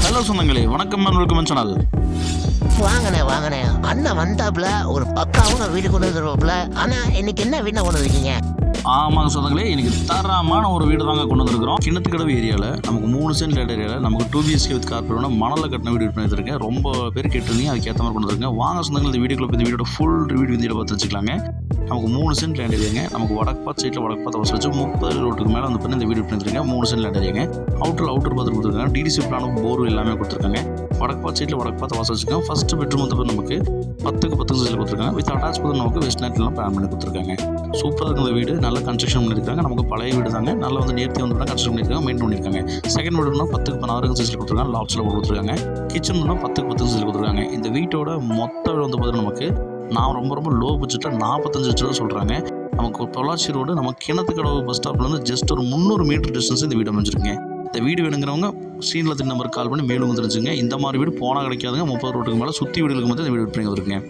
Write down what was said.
Hello சொந்தங்களே, வணக்கம் and welcome channel. வாங்கண்ணே அண்ணன் வந்தாப்புல ஒரு பக்காவும் வீடு கொண்டு வந்துருவாப்புல. ஆனா இன்னைக்கு என்ன வீடு கொண்டு வந்திருக்கீங்க? ஆமாங்க சொந்தங்களே, இன்னைக்கு தரமான ஒரு வீடு தாங்க கொண்டு வந்திருக்கிறோம். கிணத்துக்கடவு ஏரியாவில் நமக்கு 3 சென்ட் லேண்ட் ஏரியாவில் நமக்கு 2 BHK வித் கார்பரேட் மணலில் கட்டின வீடு பண்ணி வந்திருக்கேன். ரொம்ப பேர் கேட்டிருந்தீங்க, அதுக்கேற்ற மாதிரி கொண்டு வந்திருக்கேன். வாங்க சொந்தங்கள், இந்த வீடியோக்குள்ள இந்த வீடியோட ஃபுல் ரிவ்யூ பார்த்து வச்சுக்கலாங்க. நமக்கு 3 சென்ட் லேண்ட் ஏரியாங்க. நமக்கு வடக்கு பார்த்து சைட்டில் வடக்கு பார்த்து வசதி வச்சு 30 ரோட்டுக்கு மேலே வந்து பண்ணி இந்த வீடு பண்ணிருக்கேன். 3 சென்ட் லேண்ட் ஏரியாங்க. அவுட்டர் பார்த்து கொடுத்துருக்காங்க. டிடிசி பிளானும் போர் எல்லாமே கொடுத்துருக்காங்க. வடக்கு பார்த்து சைட்டில் வடக்கு பார்த்து வசதி வச்சுருக்காங்க. ஃபர்ஸ்ட் பெட்ரூம் வந்து நமக்கு 10க்கு 10 சைடில் கொடுத்துருக்காங்க. வித் அட்டாச் பண்ணி நமக்கு வெஸ்ட் நைட்லாம் பிளான் பண்ணி கொடுத்துருக்காங்க. சூப்பராக இருக்கிற வீடு, நல்ல கன்ஸ்ட்ரக்ஷன் பண்ணியிருக்காங்க. நமக்கு பழைய வீடு தாங்க. நல்லா வந்து நேர்த்தி வந்து கன்ஸ்ட்ரக்ஷன் பண்ணியிருக்காங்க, மெயின்டைன் பண்ணியிருக்காங்க. செகண்ட் வீடுனா 10க்கு 16 சைஸில் கொடுத்துருக்காங்க. லாப்ஸில் கொடுத்துருக்காங்க. கிச்சன் 10க்கு 10 சைஸில் கொடுத்துருக்காங்க. இந்த வீட்டோட மொத்த வீடு வந்து பார்த்தீங்கன்னா நமக்கு நான் ரொம்ப லோ பட்ஜெட்டில் 45 லட்சம் சொல்கிறாங்க. நமக்கு பொள்ளாச்சி ரோடு நம்ம கிணத்துக்கடவு பஸ் ஸ்டாப்லேருந்து ஜஸ்ட் ஒரு 300 மீட்டர் டிஸ்டன்ஸ் இந்த வீடு அமைஞ்சிருக்குங்க. இந்த வீடு வேணுங்கிறவங்க ஸ்க்ரீனில் நம்பருக்கு கால் பண்ணி மேலும் வந்துருச்சுங்க. இந்த மாதிரி வீடு போனால் கிடைக்காதுங்க. 30 ரோட்டுக்கு மேலே சுற்றி வீடுகளுக்கு வந்து இந்த வீடு விற்பனை வந்துருக்குங்க.